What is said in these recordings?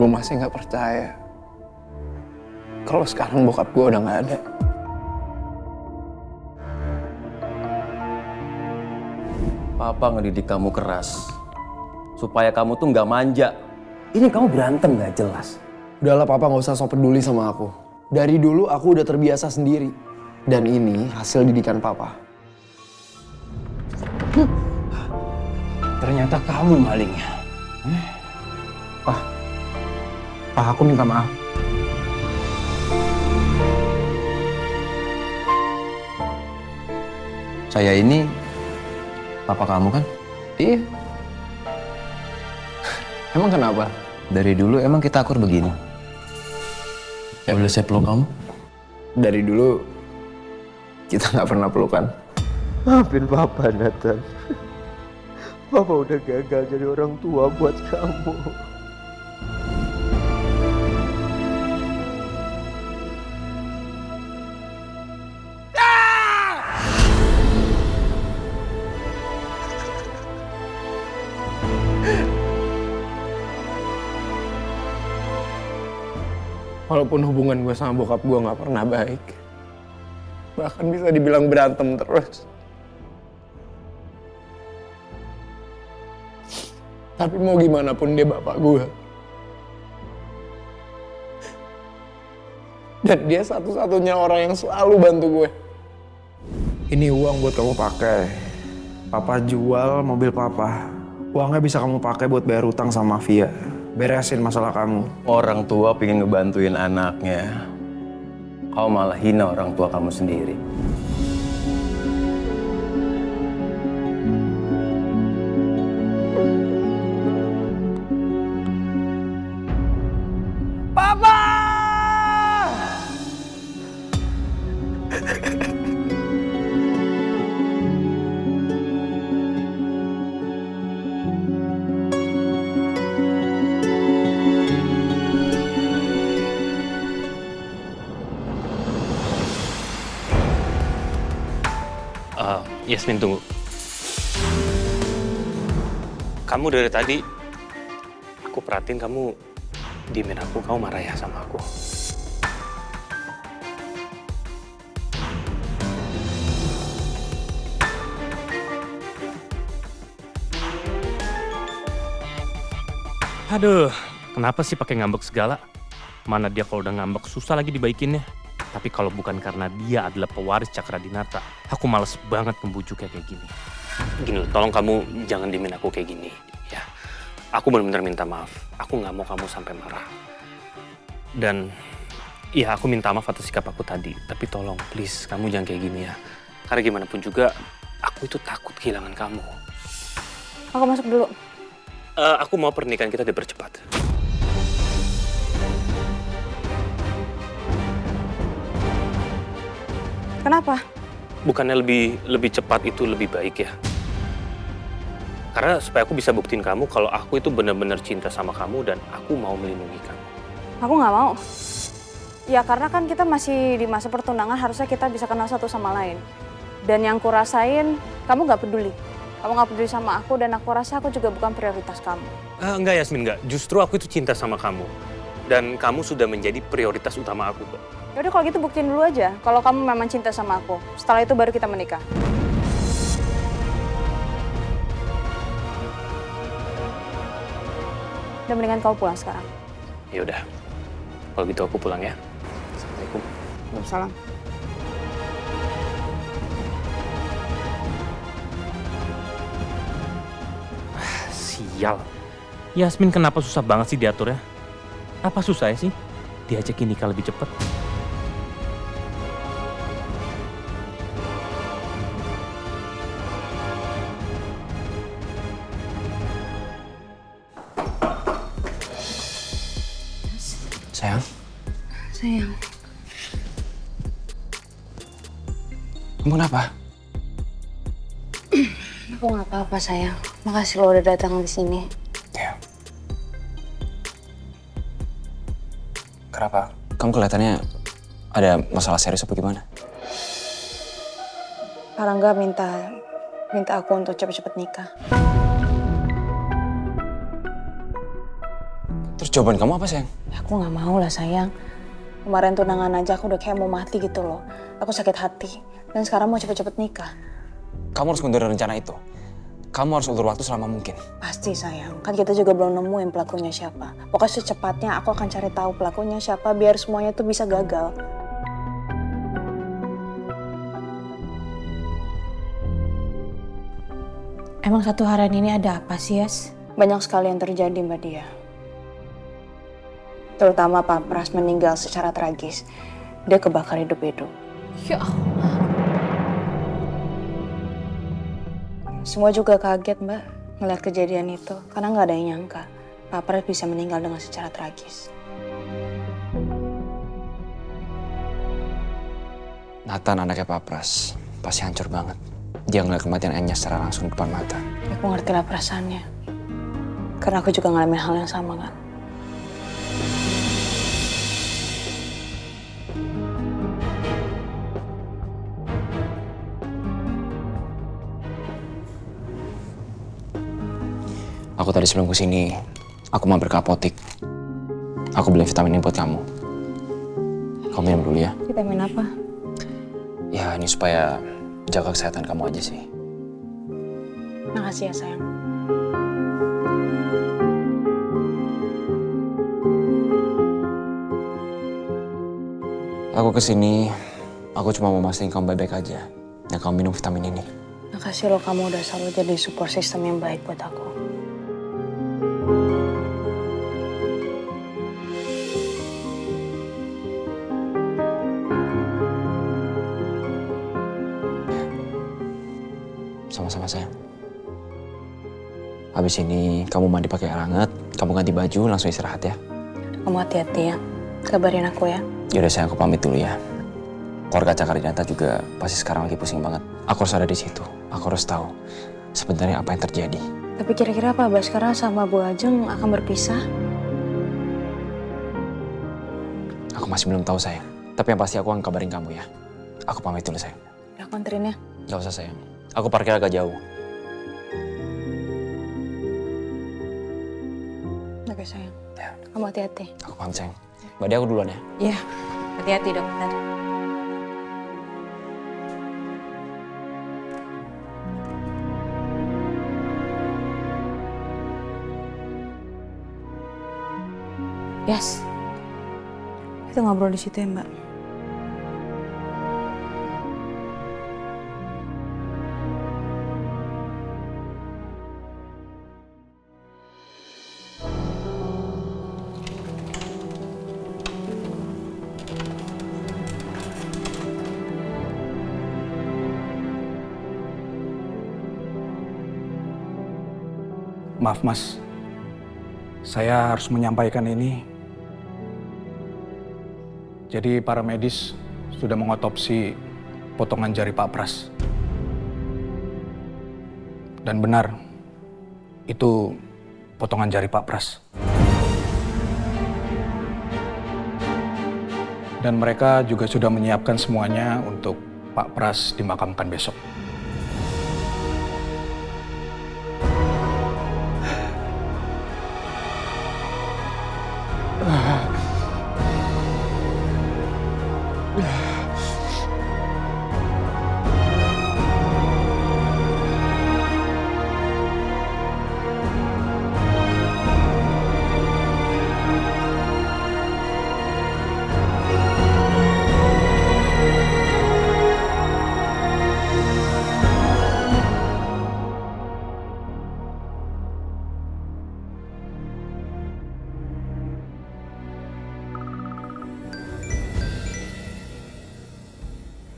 Gue masih gak percaya kalau sekarang bokap gue udah gak ada. Papa ngedidik kamu keras supaya kamu tuh nggak manja. Ini kamu berantem nggak jelas. Udahlah papa, gak usah sok peduli sama aku. Dari dulu aku udah terbiasa sendiri. Dan ini hasil didikan papa. Ternyata kamu malingnya. Pak, aku minta maaf. Saya ini papa kamu kan? Iya. Emang kenapa? Dari dulu emang kita akur begini. Ya boleh saya peluk kamu? Dari dulu kita gak pernah pelukan. Maafin Papa, Nathan. Papa udah gagal jadi orang tua buat kamu. Walaupun hubungan gue sama bokap gue gak pernah baik. Bahkan bisa dibilang berantem terus. Tapi mau gimana pun dia bapak gue. Dan dia satu-satunya orang yang selalu bantu gue. Ini uang buat kamu pakai. Papa jual mobil papa. Uangnya bisa kamu pakai buat bayar utang sama mafia. Beresin masalah kamu. Orang tua pengen ngebantuin anaknya. Kau malah hina orang tua kamu sendiri. Yasmin, tunggu. Kamu dari tadi, aku perhatiin kamu diemin aku, kamu marah ya sama aku. Aduh, kenapa sih pakai ngambek segala? Mana dia kalau udah ngambek susah lagi dibaikinnya. Tapi kalau bukan karena dia adalah pewaris Cakradinata, aku males banget ngebujuknya kayak gini. Gini loh, tolong kamu jangan diemin aku kayak gini, ya. Aku benar-benar minta maaf. Aku nggak mau kamu sampai marah. Dan, ya aku minta maaf atas sikap aku tadi. Tapi tolong, please, kamu jangan kayak gini ya. Karena gimana pun juga, aku itu takut kehilangan kamu. Aku masuk dulu. Aku mau pernikahan kita dipercepat. Kenapa? Bukannya lebih cepat itu lebih baik ya? Karena supaya aku bisa buktiin kamu kalau aku itu benar-benar cinta sama kamu dan aku mau melindungi kamu. Aku nggak mau. Ya karena kan kita masih di masa pertunangan, harusnya kita bisa kenal satu sama lain. Dan yang kurasain, kamu nggak peduli. Kamu nggak peduli sama aku dan aku rasa aku juga bukan prioritas kamu. Enggak Yasmin, enggak. Justru aku itu cinta sama kamu. Dan kamu sudah menjadi prioritas utama aku kok. Yaudah kalau gitu buktiin dulu aja kalau kamu memang cinta sama aku. Setelah itu baru kita menikah. Udah mendingan kamu pulang sekarang. Ya udah. Kalau gitu aku pulang ya. Assalamualaikum. Waalaikumsalam. Sial. Yasmin kenapa susah banget sih diaturnya? Apa susah ya sih? Diajakin nikah lebih cepet. Sayang, Sayang. kamu kenapa? Aku nggak apa-apa sayang. Makasih lo udah datang di sini. Ya. Kenapa? Kamu kelihatannya ada masalah serius apa gimana? Karangga minta aku untuk cepet-cepet nikah. Terus jawaban kamu apa sayang? Aku nggak mau lah sayang. Kemarin tunangan aja aku udah kayak mau mati gitu loh. Aku sakit hati. Dan sekarang mau cepet-cepet nikah. Kamu harus mundur rencana itu. Kamu harus ulur waktu selama mungkin. Pasti sayang. Kan kita juga belum nemuin pelakunya siapa. Pokoknya secepatnya aku akan cari tahu pelakunya siapa biar semuanya tuh bisa gagal. Emang satu harian ini ada apa sih, Yas? Banyak sekali yang terjadi, Mbak Dia. Terutama Pak Pras meninggal secara tragis. Dia kebakar hidup-hidup. Ya Allah. Semua juga kaget, Mbak, ngeliat kejadian itu. Karena nggak ada yang nyangka Pak Pras bisa meninggal dengan secara tragis. Nathan anaknya Pak Pras pasti hancur banget. Dia ngeliat kematian Enya secara langsung di depan mata. Aku ngerti lah perasaannya. Karena aku juga ngalamin hal yang sama kan. Aku tadi sebelum kesini, aku mampir ke apotik. Aku beli vitamin ini buat kamu. Kamu minum dulu ya. Vitamin apa? Ya ini supaya jaga kesehatan kamu aja sih. Makasih ya sayang. Aku kesini, aku cuma mau mastiin kamu baik-baik aja. Dan kamu minum vitamin ini. Makasih loh kamu udah selalu jadi support system yang baik buat aku. Sama-sama sayang. Habis ini kamu mandi pakai air hangat, kamu ganti baju, langsung istirahat ya. Kamu hati-hati ya. Kabarin aku ya. Yaudah sayang, aku pamit dulu ya. Keluarga Cakradinata juga pasti sekarang lagi pusing banget. Aku harus ada di situ. Aku harus tahu sebenarnya apa yang terjadi. Tapi kira-kira Pak Baskara sama Bu Ajeng akan berpisah? Aku masih belum tahu sayang. Tapi yang pasti aku akan kabarin kamu ya. Aku pamit dulu sayang. Ya aku anterin ya. Gak usah sayang. Aku parkir agak jauh. Oke sayang. Ya. Kamu hati-hati. Aku pamit sayang. Mbak Dia aku duluan ya. Iya. Hati-hati dokter. Yes. Kita ngobrol di situ ya, Mbak. Maaf mas, saya harus menyampaikan ini. Jadi para medis sudah mengotopsi potongan jari Pak Pras. Dan benar, itu potongan jari Pak Pras. Dan mereka juga sudah menyiapkan semuanya untuk Pak Pras dimakamkan besok.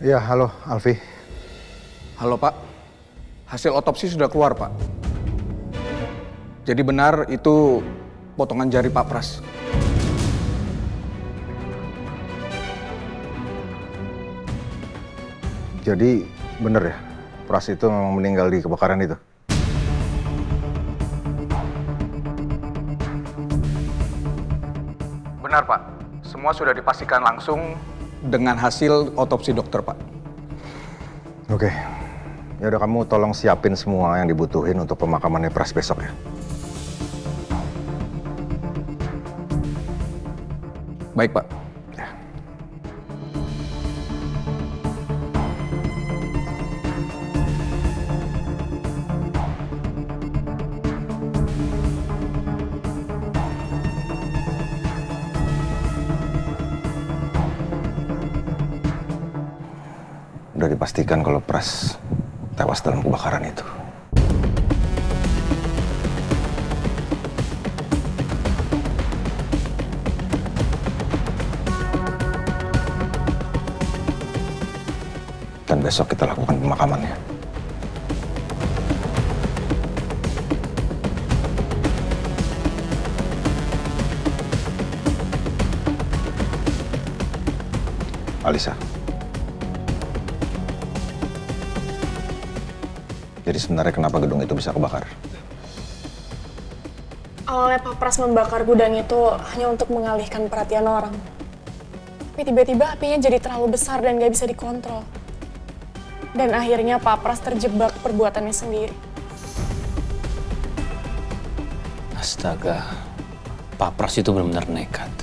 Ya, halo Alfi. Halo Pak, hasil otopsi sudah keluar Pak. Jadi benar itu potongan jari Pak Pras. Jadi bener ya, Pras itu memang meninggal di kebakaran itu? Benar Pak, semua sudah dipastikan langsung dengan hasil otopsi dokter Pak. Oke, ya udah kamu tolong siapin semua yang dibutuhin untuk pemakamannya Pras besok ya. Baik, Pak. Udah dipastikan kalau Pras tewas dalam kebakaran itu. Dan besok kita lakukan pemakamannya. Alisa. Jadi sebenarnya kenapa gedung itu bisa kebakar? Awalnya Pak Pras membakar gudang itu hanya untuk mengalihkan perhatian orang. Tapi tiba-tiba apinya jadi terlalu besar dan gak bisa dikontrol. Dan akhirnya Pak Pras terjebak perbuatannya sendiri. Astaga, Pak Pras itu benar-benar nekat.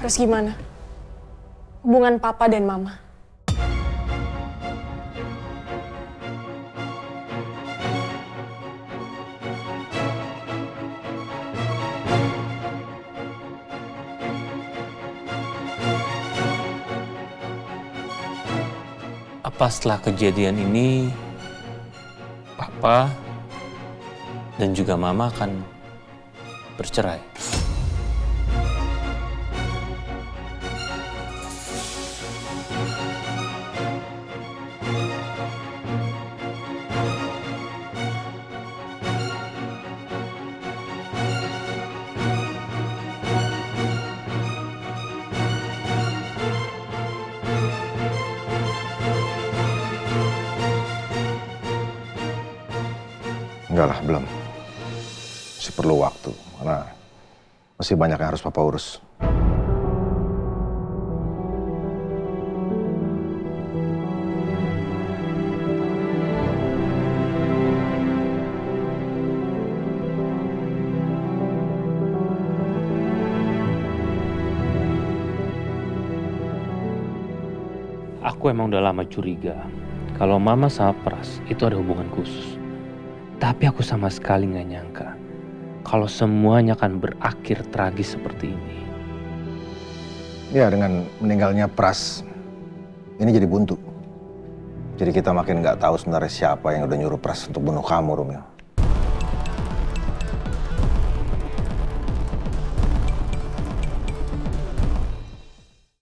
Terus gimana? Hubungan Papa dan Mama. Apa setelah kejadian ini, Papa dan juga Mama akan bercerai? Enggak lah, belum. Masih perlu waktu, karena masih banyak yang harus Papa urus. Aku emang udah lama curiga kalau Mama sama Pras itu ada hubungan khusus. Tapi aku sama sekali gak nyangka kalau semuanya akan berakhir tragis seperti ini. Ya, dengan meninggalnya Pras, ini jadi buntu. Jadi kita makin nggak tahu sebenarnya siapa yang udah nyuruh Pras untuk bunuh kamu, Romeo.